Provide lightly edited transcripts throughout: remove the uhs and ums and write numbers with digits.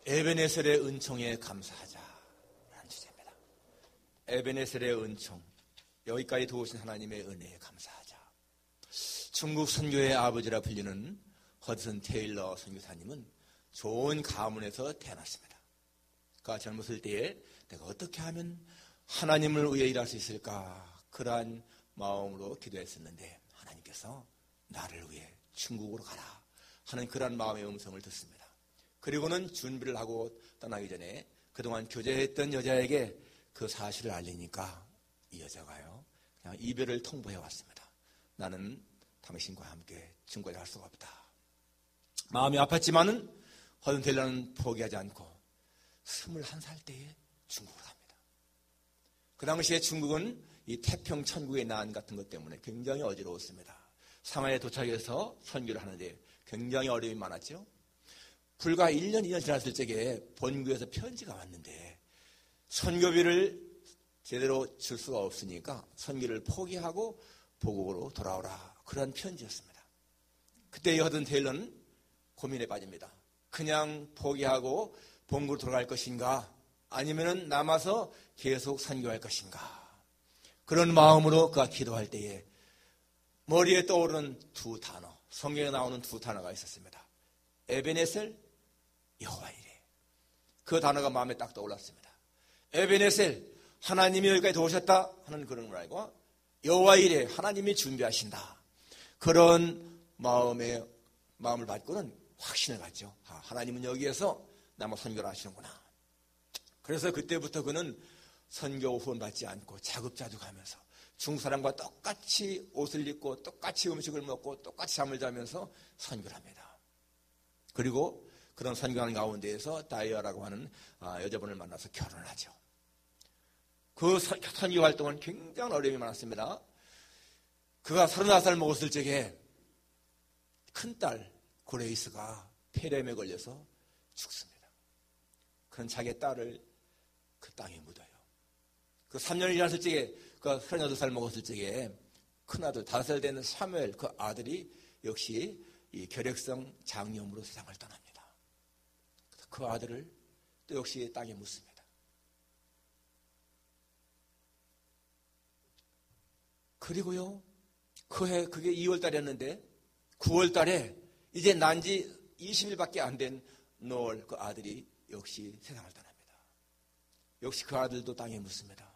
에베네셀의 은총에 감사하자라는 주제입니다. 에베네셀의 은총, 여기까지 도우신 하나님의 은혜에 감사하자. 중국 선교의 아버지라 불리는 허드슨 테일러 선교사님은 좋은 가문에서 태어났습니다. 그가 젊었을 때에 내가 어떻게 하면 하나님을 위해 일할 수 있을까, 그러한 마음으로 기도했었는데 하나님께서 나를 위해 중국으로 가라 하는 그러한 마음의 음성을 듣습니다. 그리고는 준비를 하고 떠나기 전에 그동안 교제했던 여자에게 그 사실을 알리니까 이 여자가요, 그냥 이별을 통보해 왔습니다. 나는 당신과 함께 중국에 갈 수가 없다. 마음이 아팠지만은 허든 텔러는 포기하지 않고 21살 때에 중국을 갑니다. 그 당시에 중국은 이 태평 천국의 난 같은 것 때문에 굉장히 어지러웠습니다. 상하이에 도착해서 선교를 하는데 굉장히 어려움이 많았죠. 불과 1년, 2년 지났을 적에 본국에서 편지가 왔는데 선교비를 제대로 줄 수가 없으니까 선교를 포기하고 보국으로 돌아오라, 그런 편지였습니다. 그때 허든 테일러는 고민에 빠집니다. 그냥 포기하고 본국으로 돌아갈 것인가, 아니면 남아서 계속 선교할 것인가. 그런 마음으로 그가 기도할 때에 머리에 떠오르는 두 단어, 성경에 나오는 두 단어가 있었습니다. 에베네셀, 여호와이레. 그 단어가 마음에 딱 떠올랐습니다. 에베네셀, 하나님이 여기까지 도우셨다 하는 그런 걸 알고, 여호와이레, 하나님이 준비하신다. 그런 마음을 받고는 확신을 갖죠. 하나님은 여기에서 나무 선교를 하시는구나. 그래서 그때부터 그는 선교 후원받지 않고 자급자족하면서 중국 사람과 똑같이 옷을 입고 똑같이 음식을 먹고 똑같이 잠을 자면서 선교를 합니다. 그리고 그런 선교하는 가운데에서 다이아라고 하는 여자분을 만나서 결혼을 하죠. 그 선교 활동은 굉장히 어려움이 많았습니다. 그가 35살 먹었을 적에 큰딸 고레이스가 폐렴에 걸려서 죽습니다. 그런 자기 딸을 그 땅에 묻어요. 그 3년이 지났을 적에, 그 38살 먹었을 적에 큰아들 5살 되는 사무엘, 그 아들이 역시 이 결핵성 장염으로 세상을 떠납니다. 그 아들을 또 역시 땅에 묻습니다. 그리고요, 그게 2월 달이었는데 9월 달에 이제 난 지 20일밖에 안 된 노을, 그 아들이 역시 세상을 떠납니다. 역시 그 아들도 땅에 묻습니다.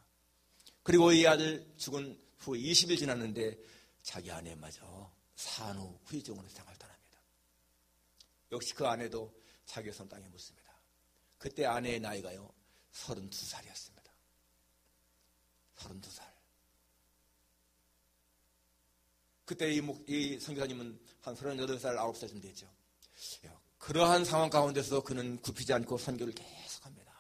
그리고 이 아들 죽은 후 20일 지났는데 자기 아내마저 산후 후유증으로 세상을 떠납니다. 역시 그 아내도 자기 손 땅에 묻습니다. 그때 아내의 나이가요 32살이었습니다. 32살. 그때 이 선교사님은 한 38살, 9살쯤 됐죠. 그러한 상황 가운데서 그는 굽히지 않고 선교를 계속합니다.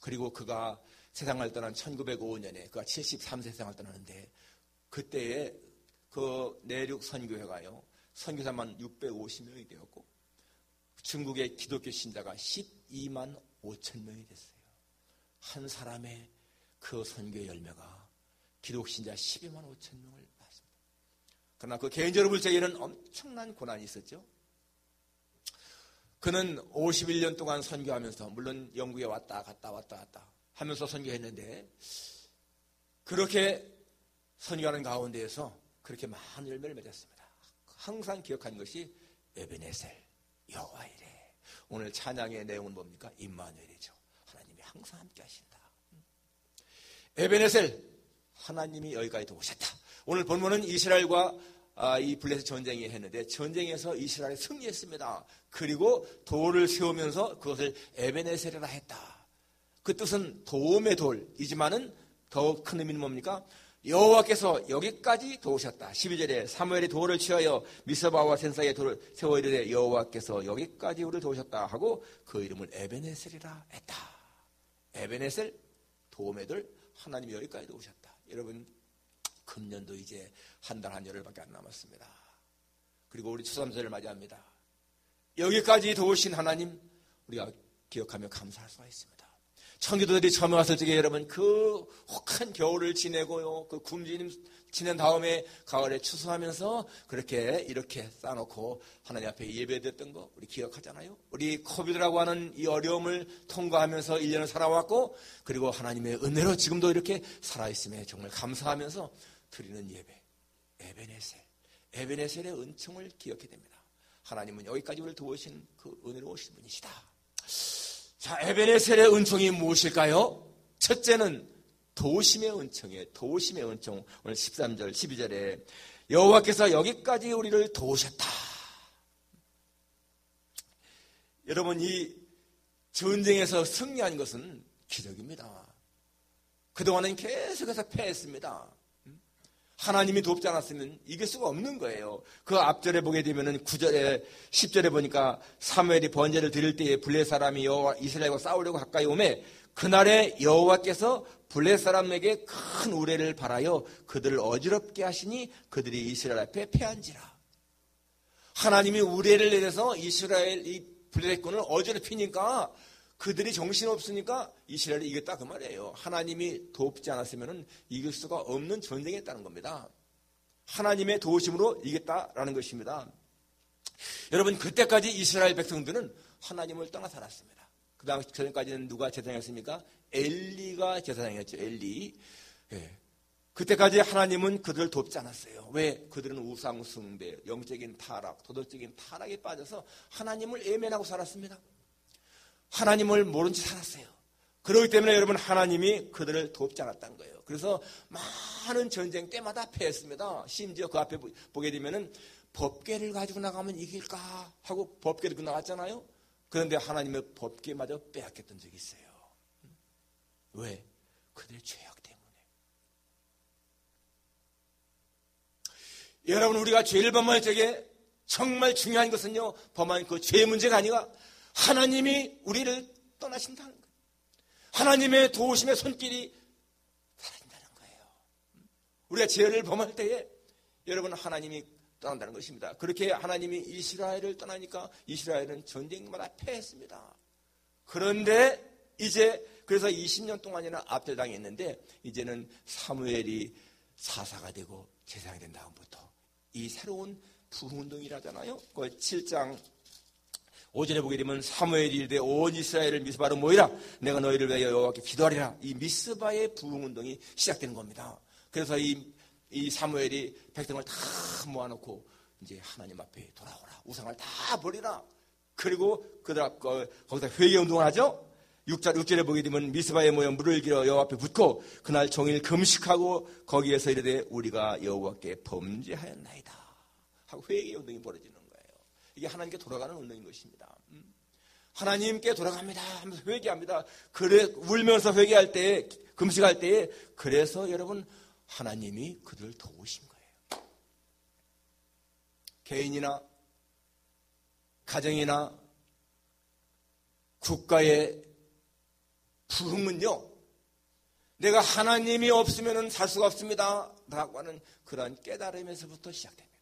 그리고 그가 세상을 떠난 1905년에 그가 73세 세상을 떠나는데 그때에 그 내륙 선교회가요 선교사만 650명이 되었고 중국의 기독교 신자가 12만 5천 명이 됐어요. 한 사람의 그 선교의 열매가 기독 신자 12만 5천 명을 낳았습니다. 그러나 그 개인적으로 볼 적에는 엄청난 고난이 있었죠. 그는 51년 동안 선교하면서 물론 영국에 왔다 갔다 하면서 선교했는데 그렇게 선교하는 가운데에서 그렇게 많은 열매를 맺었습니다. 항상 기억한 것이 에베네셀, 여호와이레. 오늘 찬양의 내용은 뭡니까? 임마누엘이죠. 하나님이 항상 함께 하신다. 에베네셀, 하나님이 여기까지 도우셨다. 오늘 본문은 이스라엘과 이 블레셋 전쟁이 했는데 전쟁에서 이스라엘이 승리했습니다. 그리고 돌을 세우면서 그것을 에베네셀이라 했다. 그 뜻은 도움의 돌이지만은 더욱 큰 의미는 뭡니까? 여호와께서 여기까지 도우셨다. 12절에 사무엘이 돌을 취하여 미스바와 센사의 돌을 세워 이르되 여호와께서 여기까지 우리를 도우셨다 하고 그 이름을 에베네셀이라 했다. 에베네셀, 도움의 돌, 하나님이 여기까지 도우셨다. 여러분, 금년도 이제 한 달 한 열흘밖에 안 남았습니다. 그리고 우리 추수감사절을 맞이합니다. 여기까지 도우신 하나님 우리가 기억하며 감사할 수가 있습니다. 청교도들이 처음 왔을 적에 여러분 그 혹한 겨울을 지내고요, 그 굶주림 지낸 다음에 가을에 추수하면서 그렇게 이렇게 쌓아놓고 하나님 앞에 예배드렸던 거 우리 기억하잖아요. 우리 코비드라고 하는 이 어려움을 통과하면서 1년을 살아왔고, 그리고 하나님의 은혜로 지금도 이렇게 살아있음에 정말 감사하면서 드리는 예배, 에베네셀의 은총을 기억해야 됩니다. 하나님은 여기까지 우리를 도우신 그 은혜로우신 분이시다. 자, 에베네셀의 은총이 무엇일까요? 첫째는 도우심의 은총이에요. 도우심의 은총. 오늘 13절, 12절에 여호와께서 여기까지 우리를 도우셨다. 여러분, 이 전쟁에서 승리한 것은 기적입니다. 그동안은 계속해서 패했습니다. 하나님이 돕지 않았으면 이길 수가 없는 거예요. 그 앞절에 보게 되면은 9절에 10절에 보니까 사무엘이 번제를 드릴 때에 블레 사람이 여호와 이스라엘과 싸우려고 가까이 오매 그날에 여호와께서 블레 사람에게 큰 우레를 발하여 그들을 어지럽게 하시니 그들이 이스라엘 앞에 패한지라. 하나님이 우레를 내려서 이스라엘 이 블레군을 어지럽히니까 그들이 정신없으니까 이스라엘이 이겼다 그 말이에요. 하나님이 돕지 않았으면 이길 수가 없는 전쟁이었다는 겁니다. 하나님의 도우심으로 이겼다라는 것입니다. 여러분, 그때까지 이스라엘 백성들은 하나님을 떠나 살았습니다. 그 당시 전까지는 누가 제사장이었습니까? 엘리가 제사장이었죠. 엘리. 예. 그때까지 하나님은 그들을 돕지 않았어요. 왜? 그들은 우상 숭배, 영적인 타락, 도덕적인 타락에 빠져서 하나님을 외면하고 살았습니다. 하나님을 모른 채 살았어요. 그렇기 때문에 여러분, 하나님이 그들을 돕지 않았다는 거예요. 그래서 많은 전쟁 때마다 패했습니다. 심지어 그 앞에 보게 되면은 법궤를 가지고 나가면 이길까 하고 법궤를 들고 나갔잖아요. 그런데 하나님의 법궤마저 빼앗겼던 적이 있어요. 왜? 그들의 죄악 때문에. 여러분, 우리가 죄를 범할 적에 정말 중요한 것은요, 범한 그 죄의 문제가 아니라 하나님이 우리를 떠나신다는 거예요. 하나님의 도우심의 손길이 사라진다는 거예요. 우리가 죄를 범할 때에 여러분, 하나님이 떠난다는 것입니다. 그렇게 하나님이 이스라엘을 떠나니까 이스라엘은 전쟁마다 패했습니다. 그런데 이제 그래서 20년 동안이나 압제당했는데 이제는 사무엘이 사사가 되고 제사장이 된 다음부터 이 새로운 부흥운동이라잖아요. 그 7장 5절에 보게 되면 사무엘이 이르되 온 이스라엘을 미스바로 모이라 내가 너희를 위하여 여호와께 기도하리라. 이 미스바의 부흥운동이 시작되는 겁니다. 그래서 이 사무엘이 백성을 다 모아놓고 이제 하나님 앞에 돌아오라. 우상을 다 버리라. 그리고 그들 거기서 회개운동을 하죠. 6절에 보게 되면 미스바에 모여 물을 길어 여호와 앞에 붓고 그날 종일 금식하고 거기에서 이르되 우리가 여호와께 범죄하였나이다 하고 회개운동이 벌어지는 거예요. 이게 하나님께 돌아가는 운동인 것입니다. 하나님께 돌아갑니다 하면서 회개합니다. 그래 울면서 회개할 때, 금식할 때에 그래서 여러분 하나님이 그들을 도우신 거예요. 개인이나 가정이나 국가의 부흥은요, 내가 하나님이 없으면 살 수가 없습니다 라고 하는 그러한 깨달음에서부터 시작됩니다.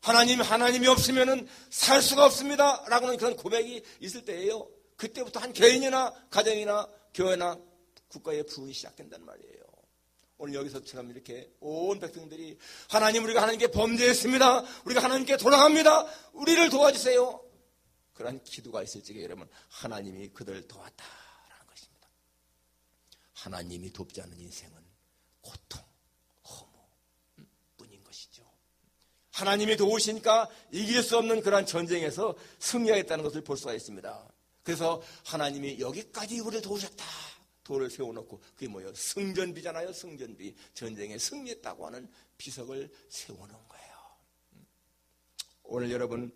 하나님이 없으면 살 수가 없습니다 라고 하는 그런 고백이 있을 때예요. 그때부터 한 개인이나 가정이나 교회나 국가의 부흥이 시작된단 말이에요. 오늘 여기서처럼 이렇게 온 백성들이 하나님, 우리가 하나님께 범죄했습니다, 우리가 하나님께 돌아갑니다, 우리를 도와주세요, 그런 기도가 있을 적에 여러분 하나님이 그들을 도왔다라는 것입니다. 하나님이 돕지 않는 인생은 고통, 허무 뿐인 것이죠. 하나님이 도우시니까 이길 수 없는 그러한 전쟁에서 승리하겠다는 것을 볼 수가 있습니다. 그래서 하나님이 여기까지 우리를 도우셨다. 돌을 세워놓고 그게 뭐예요? 승전비잖아요. 승전비. 전쟁에 승리했다고 하는 비석을 세워놓은 거예요. 오늘 여러분,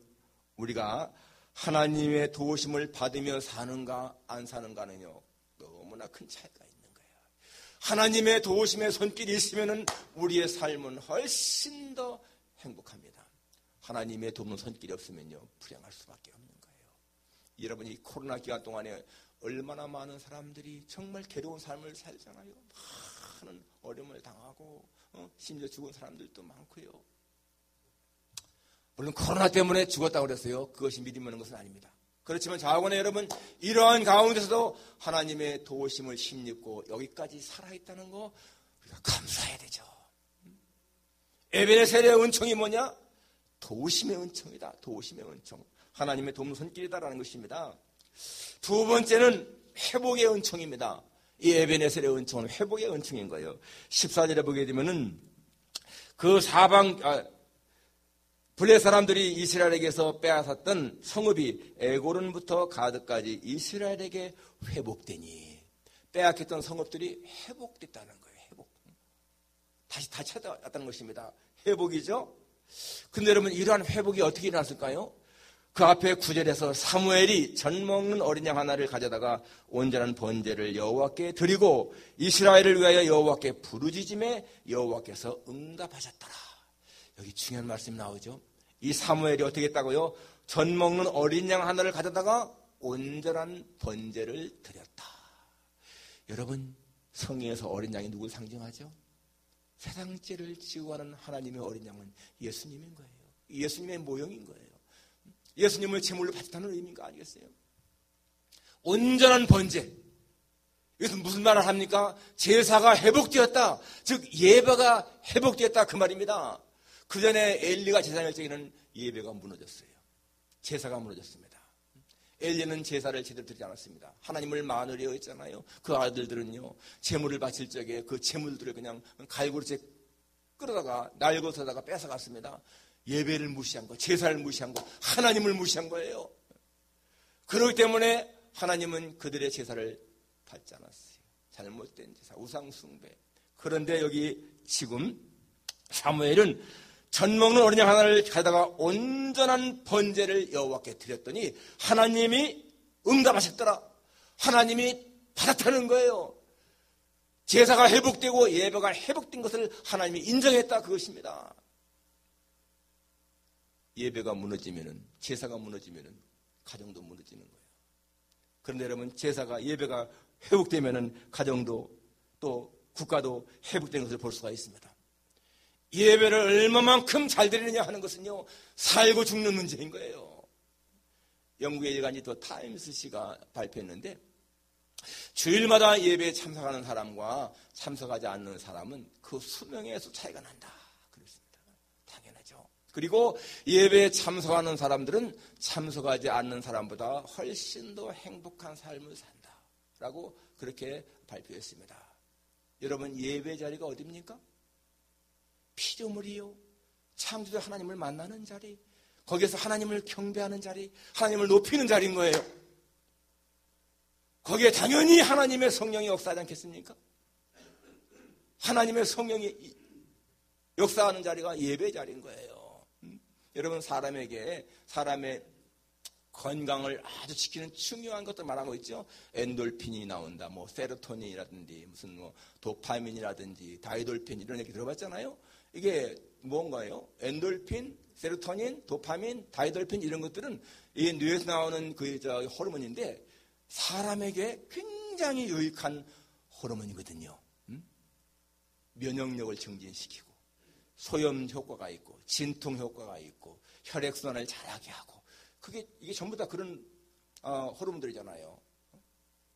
우리가 하나님의 도우심을 받으며 사는가 안 사는가는요, 너무나 큰 차이가 있는 거예요. 하나님의 도우심의 손길이 있으면 우리의 삶은 훨씬 더 행복합니다. 하나님의 도우는 손길이 없으면요, 불행할 수밖에 없는 거예요. 여러분, 이 코로나 기간 동안에 얼마나 많은 사람들이 정말 괴로운 삶을 살잖아요. 많은 어려움을 당하고 심지어 죽은 사람들도 많고요. 물론 코로나 때문에 죽었다고 그랬어요. 그것이 믿음 없는 것은 아닙니다. 그렇지만 자원의 여러분, 이러한 가운데서도 하나님의 도우심을 힘입고 여기까지 살아있다는 거 우리가 감사해야 되죠. 에베네셀의 은총이 뭐냐? 도우심의 은총이다. 도우심의 은총. 하나님의 도움 손길이다라는 것입니다. 두 번째는 회복의 은총입니다. 이 에베네셀의 은총은 회복의 은총인 거예요. 14절에 보게 되면은 그 블레 사람들이 이스라엘에게서 빼앗았던 성읍이 에고른부터 가드까지 이스라엘에게 회복되니, 빼앗겼던 성읍들이 회복됐다는 거예요. 회복. 다시 찾아왔다는 것입니다. 회복이죠. 근데 여러분, 이러한 회복이 어떻게 일어났을까요? 그 앞에 9절에서 사무엘이 젖 먹는 어린 양 하나를 가져다가 온전한 번제를 여호와께 드리고 이스라엘을 위하여 여호와께 부르짖음에 여호와께서 응답하셨더라. 여기 중요한 말씀이 나오죠. 이 사무엘이 어떻게 했다고요? 젖 먹는 어린 양 하나를 가져다가 온전한 번제를 드렸다. 여러분, 성경에서 어린 양이 누굴 상징하죠? 세상 죄를 지고 가는 하나님의 어린 양은 예수님인 거예요. 예수님의 모형인 거예요. 예수님을 제물로 바쳤다는 의미인 거 아니겠어요? 온전한 번제. 이것은 무슨 말을 합니까? 제사가 회복되었다. 즉 예배가 회복되었다, 그 말입니다. 그 전에 엘리가 제사할 적에는 예배가 무너졌어요. 제사가 무너졌습니다. 엘리는 제사를 제대로 드리지 않았습니다. 하나님을 만으려 했잖아요. 그 아들들은요, 제물을 바칠 적에 그 제물들을 그냥 갈고리째 끌어다가 날것에다가 뺏어갔습니다. 예배를 무시한 거, 제사를 무시한 거, 하나님을 무시한 거예요. 그렇기 때문에 하나님은 그들의 제사를 받지 않았어요. 잘못된 제사, 우상숭배. 그런데 여기 지금 사무엘은 젖 먹는 어린 양 하나를 가져다가 온전한 번제를 여호와께 드렸더니 하나님이 응답하셨더라. 하나님이 받았다는 거예요. 제사가 회복되고 예배가 회복된 것을 하나님이 인정했다, 그것입니다. 예배가 무너지면은, 제사가 무너지면은 가정도 무너지는 거예요. 그런데 여러분, 제사가, 예배가 회복되면은 가정도 또 국가도 회복되는 것을 볼 수가 있습니다. 예배를 얼마만큼 잘 드리느냐 하는 것은요, 살고 죽는 문제인 거예요. 영국의 일간지 더 타임스시가 발표했는데, 주일마다 예배에 참석하는 사람과 참석하지 않는 사람은 그 수명에서 차이가 난다, 그렇습니다. 당연하죠. 그리고 예배에 참석하는 사람들은 참석하지 않는 사람보다 훨씬 더 행복한 삶을 산다라고 그렇게 발표했습니다. 여러분, 예배 자리가 어디입니까? 피조물이요, 창조주 하나님을 만나는 자리, 거기에서 하나님을 경배하는 자리, 하나님을 높이는 자리인 거예요. 거기에 당연히 하나님의 성령이 역사하지 않겠습니까? 하나님의 성령이 역사하는 자리가 예배 자리인 거예요. 여러분, 사람의 건강을 아주 지키는 중요한 것들 말하고 있죠. 엔돌핀이 나온다, 뭐 세로토닌이라든지 무슨 뭐 도파민이라든지 다이돌핀, 이런 얘기 들어봤잖아요. 이게 뭔가요? 엔돌핀, 세로토닌, 도파민, 다이돌핀, 이런 것들은 이 뇌에서 나오는 호르몬인데 사람에게 굉장히 유익한 호르몬이거든요. 면역력을 증진시키고 소염 효과가 있고 진통 효과가 있고 혈액순환을 잘하게 하고, 이게 전부 다 그런 호르몬들이잖아요.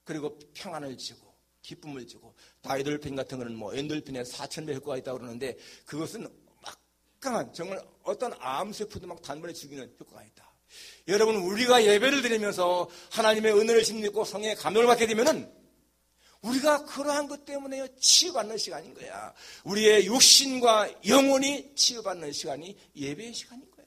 그리고 평안을 주고 기쁨을 주고, 다이돌핀 같은 거는 뭐 엔돌핀에 4,000배 효과가 있다고 그러는데, 그것은 막강한, 정말 어떤 암세포도 막 단번에 죽이는 효과가 있다. 여러분, 우리가 예배를 드리면서 하나님의 은혜를 힘입고 성령의 감동을 받게 되면은 우리가 그러한 것 때문에 치유받는 시간인 거야. 우리의 육신과 영혼이 치유받는 시간이 예배의 시간인 거예요.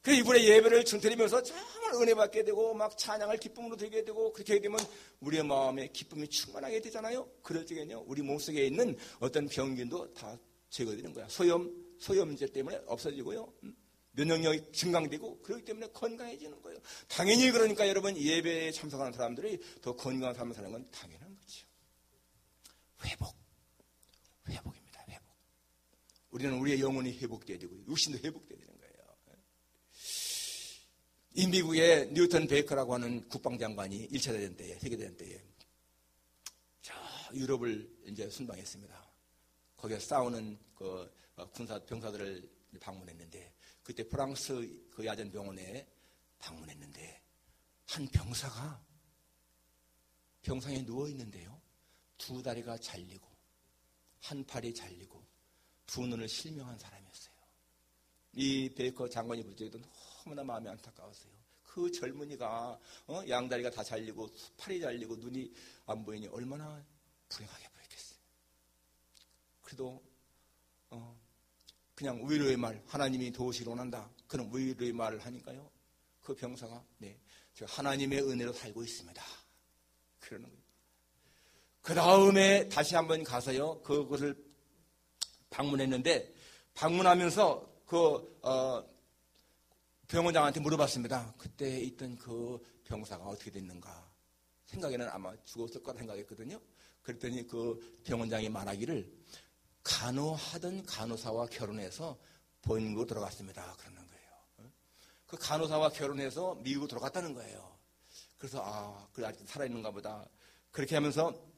그래서 이번에 예배를 드리면서 정말 은혜 받게 되고 막 찬양을 기쁨으로 드리게 되고, 그렇게 되면 우리의 마음에 기쁨이 충만하게 되잖아요. 그럴 적에는요, 우리 몸속에 있는 어떤 병균도 다 제거되는 거야. 소염제 때문에 없어지고요, 면역력이 증강되고, 그렇기 때문에 건강해지는 거예요. 당연히 그러니까 여러분, 예배에 참석하는 사람들이 더 건강한 삶을 사는 건 당연한 거죠. 회복입니다. 회복. 우리는 우리의 영혼이 회복돼야 되고 육신도 회복돼야 되는 거예요. 이 미국의 뉴턴 베이커라고 하는 국방장관이 1차 대전 때에, 세계대전 때에 저 유럽을 이제 순방했습니다. 거기서 싸우는 그 병사들을 방문했는데, 그때 프랑스 그 야전 병원에 방문했는데 한 병사가 병상에 누워 있는데요, 두 다리가 잘리고 한 팔이 잘리고 두 눈을 실명한 사람이었어요. 이 베이커 장관이 볼 때도 너무나 마음이 안타까웠어요. 그 젊은이가 양다리가 다 잘리고 팔이 잘리고 눈이 안 보이니 얼마나 불행하게 보였겠어요. 그래도 그냥 위로의 말, 하나님이 도우시기로 원한다, 그런 위로의 말을 하니까요, 그 병사가 저 하나님의 은혜로 살고 있습니다, 그러는 거예요. 그 다음에 다시 한번 가서요, 그것을 방문했는데, 방문하면서 병원장한테 물어봤습니다. 그때 있던 그 병사가 어떻게 됐는가. 생각에는 아마 죽었을 거라 생각했거든요. 그랬더니 그 병원장이 말하기를 간호하던 간호사와 결혼해서 본국으로 들어갔습니다, 그러는 거예요. 그 간호사와 결혼해서 미국으로 들어갔다는 거예요. 그래서 그래 아직 살아있는가 보다. 그렇게 하면서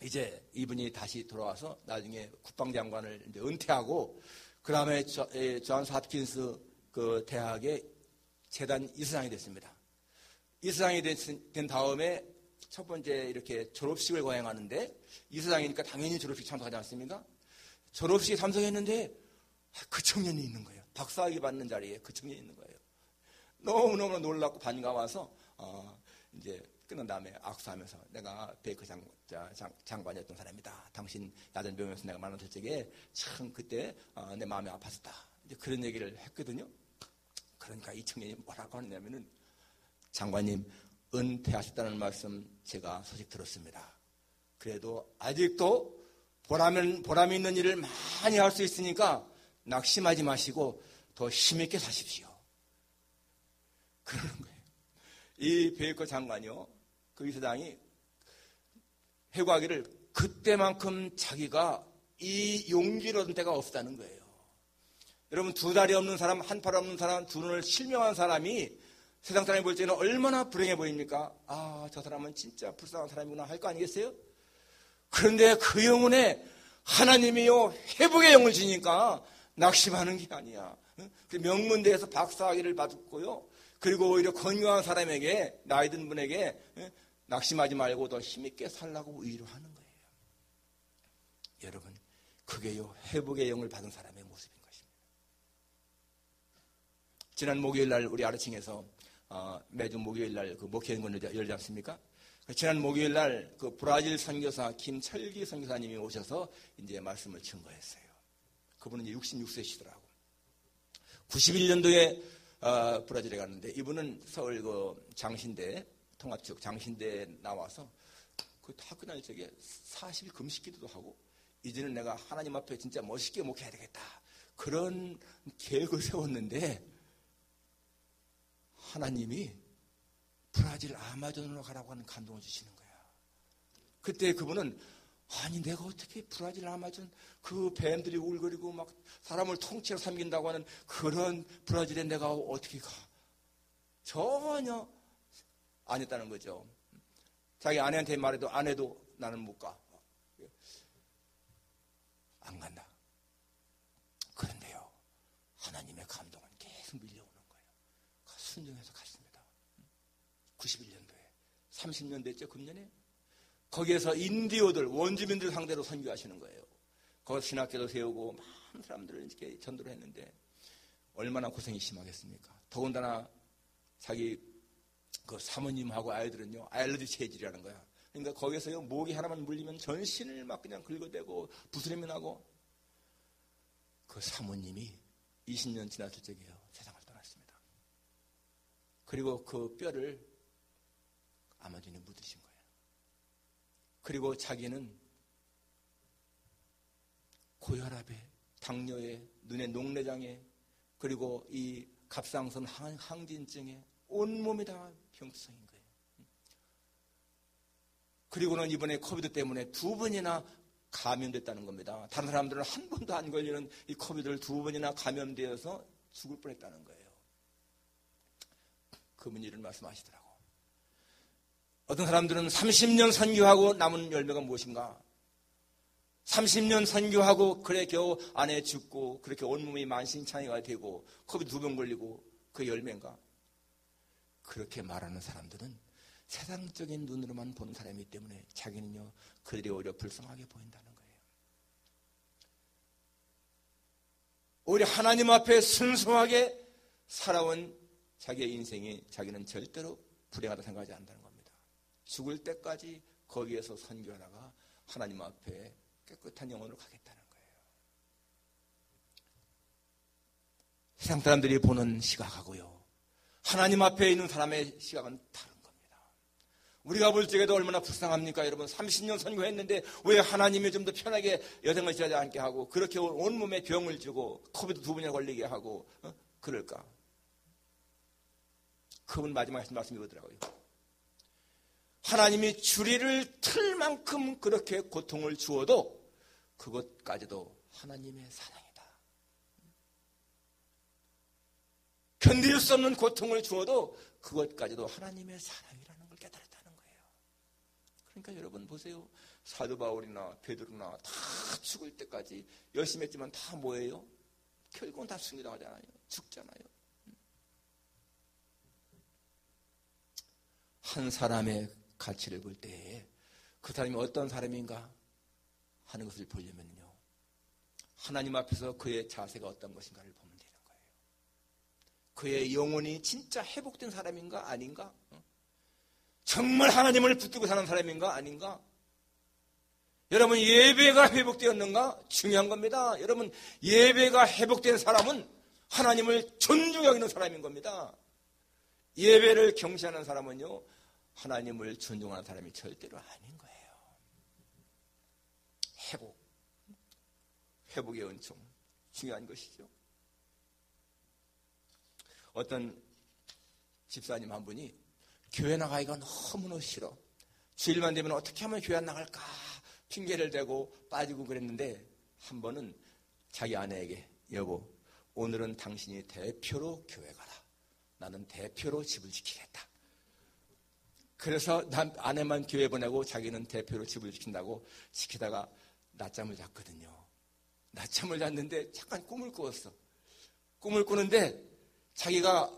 이제 이분이 다시 돌아와서 나중에 국방장관을 이제 은퇴하고, 그 다음에 존스 홉킨스 그 대학의 재단 이사장이 됐습니다. 이사장이 된 다음에 첫 번째 이렇게 졸업식을 거행하는데, 이사장이니까 당연히 졸업식 참석하지 않습니까? 졸업식에 참석했는데 그 청년이 있는 거예요. 박사학위 받는 자리에 그 청년이 있는 거예요. 너무너무 놀랍고 반가워서 이제 끝난 다음에 악수하면서, 내가 베이커 장관이었던 사람이다. 당신 야전병원에서 내가 만났을 적에 참 그때 내 마음이 아팠었다. 이제 그런 얘기를 했거든요. 그러니까 이 청년이 뭐라고 하느냐면은, 장관님 은퇴하셨다는 말씀 제가 소식 들었습니다. 그래도 아직도 보람 있는 일을 많이 할 수 있으니까 낙심하지 마시고 더 힘있게 사십시오, 그러는 거예요. 이 베이커 장관이요, 그 이사장이 해고하기를 그때만큼 자기가 이 용기를 얻은 때가 없다는 거예요. 여러분, 두 다리 없는 사람, 한 팔 없는 사람, 두 눈을 실명한 사람이 세상 사람이 볼 때는 얼마나 불행해 보입니까? 저 사람은 진짜 불쌍한 사람이구나 할 거 아니겠어요? 그런데 그 영혼에 하나님이요 회복의 영을 주니까 낙심하는 게 아니야. 명문대에서 박사학위를 받았고요, 그리고 오히려 건강한 사람에게, 나이 든 분에게 낙심하지 말고 더 힘있게 살라고 위로하는 거예요. 여러분, 그게요 회복의 영을 받은 사람의 모습인 것입니다. 지난 목요일날 우리 아르칭에서 매주 목요일날 그 목회연구를 열지 않습니까? 지난 목요일날 그 브라질 선교사 김철기 선교사님이 오셔서 이제 말씀을 증거했어요. 그분은 이제 66세시더라고. 91년도에 브라질에 갔는데, 이분은 서울 그 장신대 통합 쪽 장신대에 나와서 그 학교 다닐 적에 40일 금식 기도도 하고, 이제는 내가 하나님 앞에 진짜 멋있게 목회해야 되겠다, 그런 계획을 세웠는데, 하나님이 브라질 아마존으로 가라고 하는 감동을 주시는 거야. 그때 그분은, 아니 내가 어떻게 브라질 아마존 그 뱀들이 울거리고 막 사람을 통째로 삼킨다고 하는 그런 브라질에 내가 어떻게 가? 전혀 안 했다는 거죠. 자기 아내한테 말해도 아내도 나는 못 가. 안 간다. 그런데요, 하나님의 감동은 계속 밀려오는 거예요. 순종해서 갔습니다. 91년도에 30년 됐죠, 금년에. 거기에서 인디오들, 원주민들 상대로 선교하시는 거예요. 거기서 신학교도 세우고 많은 사람들을 이렇게 전도를 했는데 얼마나 고생이 심하겠습니까? 더군다나 자기 그 사모님하고 아이들은요, 알러지 체질이라는 거야. 그러니까 거기서요, 모기 하나만 물리면 전신을 막 그냥 긁어대고 부스럼이 나고. 그 사모님이 20년 지났을 적에요, 세상을 떠났습니다. 그리고 그 뼈를 아마존에 묻으신 거예요. 그리고 자기는 고혈압에, 당뇨에, 눈의 녹내장에, 그리고 이 갑상선 항진증에 온몸이 다 병투성인 거예요. 그리고는 이번에 코비드 때문에 2번이나 감염됐다는 겁니다. 다른 사람들은 한 번도 안 걸리는 이 코비드를 2번이나 감염되어서 죽을 뻔했다는 거예요. 그분이 이런 말씀하시더라고. 어떤 사람들은 30년 선교하고 남은 열매가 무엇인가? 30년 선교하고 그래 겨우 아내 죽고 그렇게 온몸이 만신창이가 되고 코비드 2번 걸리고 그 열매인가? 그렇게 말하는 사람들은 세상적인 눈으로만 보는 사람이기 때문에 자기는요, 그들이 오히려 불쌍하게 보인다는 거예요. 오히려 하나님 앞에 순수하게 살아온 자기의 인생이 자기는 절대로 불행하다 생각하지 않는다는 겁니다. 죽을 때까지 거기에서 선교하다가 하나님 앞에 깨끗한 영혼으로 가겠다는 거예요. 세상 사람들이 보는 시각하고요, 하나님 앞에 있는 사람의 시각은 다른 겁니다. 우리가 볼 적에도 얼마나 불쌍합니까? 여러분, 30년 선교했는데 왜 하나님이 좀 더 편하게 여생을 지나지 않게 하고 그렇게 온몸에 병을 주고 코비드 2번이나 걸리게 하고 그럴까? 그분 마지막에 하신 말씀이 그러더라고요. 하나님이 주리를 틀 만큼 그렇게 고통을 주어도 그것까지도 하나님의 사랑이다. 견딜 수 없는 고통을 주어도 그것까지도 하나님의 사랑이라는 걸 깨달았다는 거예요. 그러니까 여러분 보세요. 사도 바울이나 베드로나 다 죽을 때까지 열심히 했지만 다 뭐예요? 결국은 다 승리당하잖아요. 죽잖아요. 한 사람의 가치를 볼 때에 그 사람이 어떤 사람인가 하는 것을 보려면요, 하나님 앞에서 그의 자세가 어떤 것인가를 보면 되는 거예요. 그의 영혼이 진짜 회복된 사람인가 아닌가? 정말 하나님을 붙들고 사는 사람인가 아닌가? 여러분, 예배가 회복되었는가? 중요한 겁니다. 여러분, 예배가 회복된 사람은 하나님을 존중하고 있는 사람인 겁니다. 예배를 경시하는 사람은요, 하나님을 존중하는 사람이 절대로 아닌 거예요. 회복의 은총, 중요한 것이죠. 어떤 집사님 한 분이 교회 나가기가 너무너무 싫어. 주일만 되면 어떻게 하면 교회 안 나갈까 핑계를 대고 빠지고 그랬는데, 한 번은 자기 아내에게, 여보, 오늘은 당신이 대표로 교회 가라. 나는 대표로 집을 지키겠다. 그래서 아내만 교회 보내고 자기는 대표로 집을 지킨다고 지키다가 낮잠을 잤거든요. 낮잠을 잤는데 잠깐 꿈을 꾸었어. 꿈을 꾸는데 자기가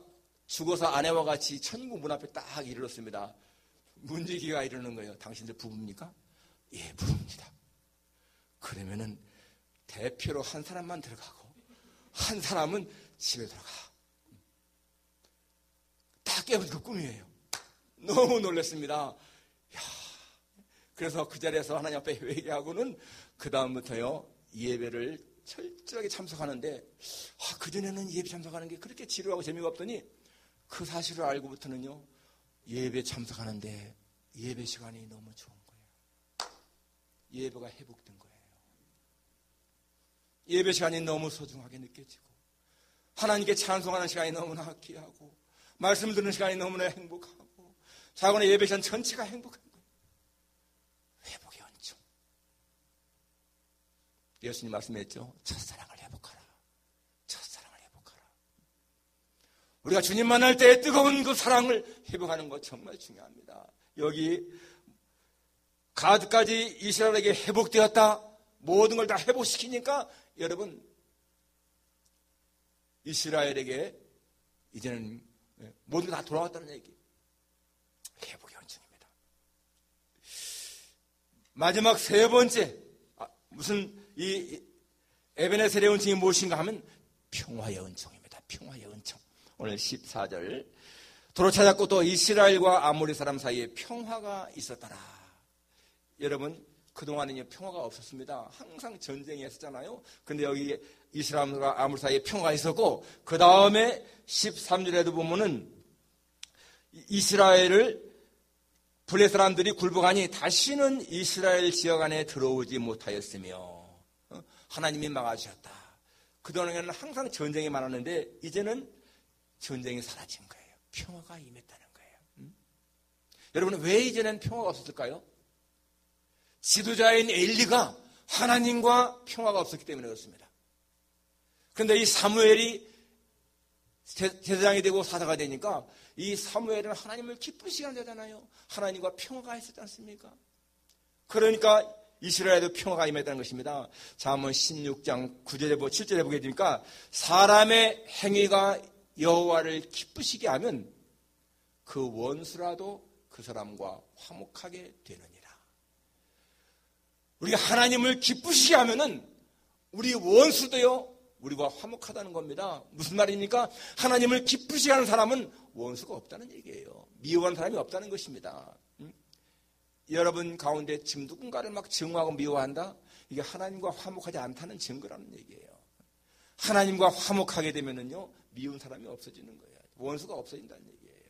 죽어서 아내와 같이 천국 문 앞에 딱 이르렀습니다. 문지기가 이러는 거예요. 당신들 부부입니까? 예, 부부입니다. 그러면은 대표로 한 사람만 들어가고 한 사람은 집에 들어가. 딱 깨운 그 꿈이에요. 너무 놀랐습니다. 그래서 그 자리에서 하나님 앞에 회개하고는 그 다음부터요, 예배를 철저하게 참석하는데, 그전에는 예배 참석하는 게 그렇게 지루하고 재미가 없더니 그 사실을 알고부터는요, 예배 참석하는데 예배 시간이 너무 좋은 거예요. 예배가 회복된 거예요. 예배 시간이 너무 소중하게 느껴지고, 하나님께 찬송하는 시간이 너무나 귀하고, 말씀 듣는 시간이 너무나 행복하고, 자고는 예배 시간 전체가 행복한 거예요. 회복의 은총. 예수님 말씀했죠. 첫사랑을 회복하라. 첫사랑을 회복하라. 우리가 주님 만날 때 뜨거운 그 사랑을 회복하는 것 정말 중요합니다. 여기 가드까지 이스라엘에게 회복되었다. 모든 걸 다 회복시키니까 여러분, 이스라엘에게 이제는 모든 게 다 돌아왔다는 얘기. 회복의 은총입니다. 마지막 세 번째, 무슨 이 에베네셀의 은총이 무엇인가 하면 평화의 은총입니다. 평화의 은총. 오늘 14절. 도로 찾았고 또 이스라엘과 아모리 사람 사이에 평화가 있었더라. 여러분, 그동안은 평화가 없었습니다. 항상 전쟁이 했었잖아요. 근데 여기 이스라엘과 아모리 사이에 평화가 있었고, 그 다음에 13절에도 보면은 이스라엘을 블레 사람들이 굴복하니 다시는 이스라엘 지역 안에 들어오지 못하였으며 하나님이 막아주셨다. 그동안에는 항상 전쟁이 많았는데 이제는 전쟁이 사라진 거예요. 평화가 임했다는 거예요. 여러분, 왜 이제는 평화가 없었을까요? 지도자인 엘리가 하나님과 평화가 없었기 때문에 그렇습니다. 그런데 이 사무엘이 제사장이 되고 사사가 되니까 이 사무엘은 하나님을 기쁘시게 하는 자잖아요. 하나님과 평화가 있었지 않습니까? 그러니까 이스라엘에도 평화가 임했다는 것입니다. 잠언 16장 9절에 7절에 보게 되니까 사람의 행위가 여호와를 기쁘시게 하면 그 원수라도 그 사람과 화목하게 되느니라. 우리가 하나님을 기쁘시게 하면은 우리 원수도요, 우리와 화목하다는 겁니다. 무슨 말입니까? 하나님을 기쁘시게 하는 사람은 원수가 없다는 얘기예요. 미워하는 사람이 없다는 것입니다. 여러분 가운데 지금 누군가를 막 증오하고 미워한다? 이게 하나님과 화목하지 않다는 증거라는 얘기예요. 하나님과 화목하게 되면은요, 미운 사람이 없어지는 거예요. 원수가 없어진다는 얘기예요.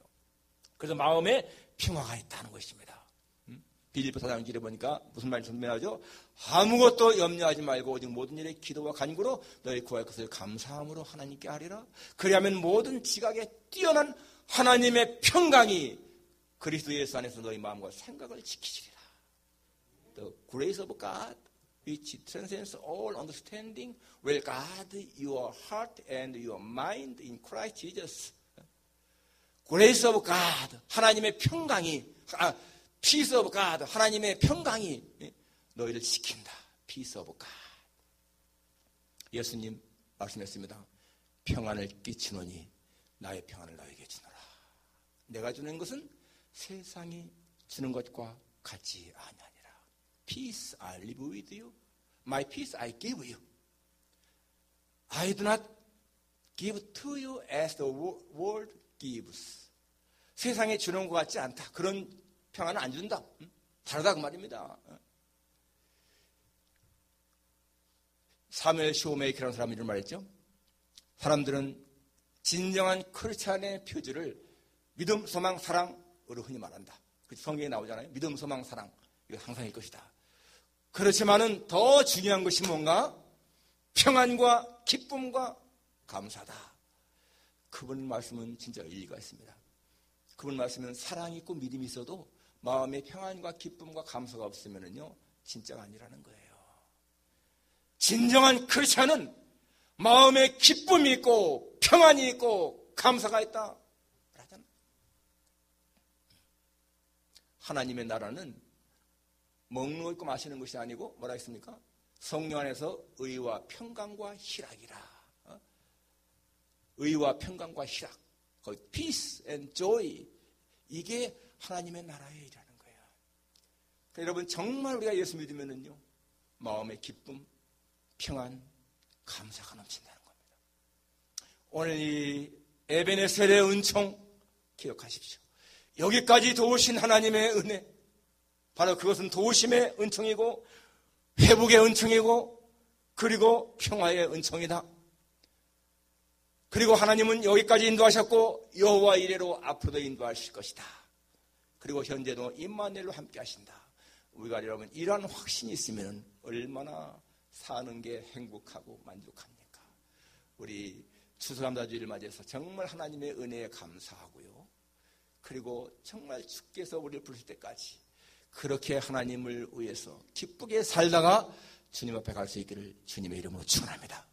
그래서 마음에 평화가 있다는 것입니다. 빌립보 4장 1절에 보니까 무슨 말이 전면하죠? 아무것도 염려하지 말고 오직 모든 일에 기도와 간구로 너희 구할 것을 감사함으로 하나님께 아뢰라. 그리하면 모든 지각에 뛰어난 하나님의 평강이 그리스도 예수 안에서 너희 마음과 생각을 지키시리라. The grace of God which transcends all understanding will guard your heart and your mind in Christ Jesus. Grace of God, 하나님의 평강이, Peace of God, 하나님의 평강이 너희를 지킨다. Peace of God. 예수님 말씀했습니다. 평안을 끼치노니 나의 평안을 너에게 주노라. 내가 주는 것은 세상이 주는 것과 같지 아니하니라. Peace I live with you. My peace I give you. I do not give to you as the world gives. 세상에 주는 것 같지 않다. 그런 평안은 안 준다. 다르다 그 말입니다. 사무엘 쇼메이커라는 사람이 이런 말했죠. 사람들은 진정한 크리스찬의 표지를 믿음, 소망, 사랑으로 흔히 말한다. 성경에 나오잖아요. 믿음, 소망, 사랑. 이거 항상일 것이다. 그렇지만은 더 중요한 것이 뭔가? 평안과 기쁨과 감사다. 그분 말씀은 진짜 일리가 있습니다. 그분 말씀은 사랑이 있고 믿음이 있어도 마음에 평안과 기쁨과 감사가 없으면은요, 진짜가 아니라는 거예요. 진정한 크리스찬은 마음에 기쁨이 있고 평안이 있고 감사가 있다. 그러잖아. 하나님의 나라는 먹는 거 있고 마시는 것이 아니고 뭐라 했습니까? 성령 안에서 의와 평강과 희락이라. 의와 평강과 희락. 거기 peace and joy. 이게 하나님의 나라의 일이라는 거예요. 그러니까 여러분 정말 우리가 예수 믿으면은요, 마음의 기쁨, 평안, 감사가 넘친다는 겁니다. 오늘 이 에베네셀의 은총 기억하십시오. 여기까지 도우신 하나님의 은혜, 바로 그것은 도우심의 은총이고 회복의 은총이고 그리고 평화의 은총이다. 그리고 하나님은 여기까지 인도하셨고 여호와 이래로 앞으로도 인도하실 것이다. 그리고 현재도 임마누엘로 함께 하신다. 우리가 여러분 이러한 확신이 있으면 얼마나 사는 게 행복하고 만족합니까? 우리 추수감사주의를 맞이해서 정말 하나님의 은혜에 감사하고요. 그리고 정말 주께서 우리를 부르실 때까지 그렇게 하나님을 위해서 기쁘게 살다가 주님 앞에 갈 수 있기를 주님의 이름으로 축원합니다.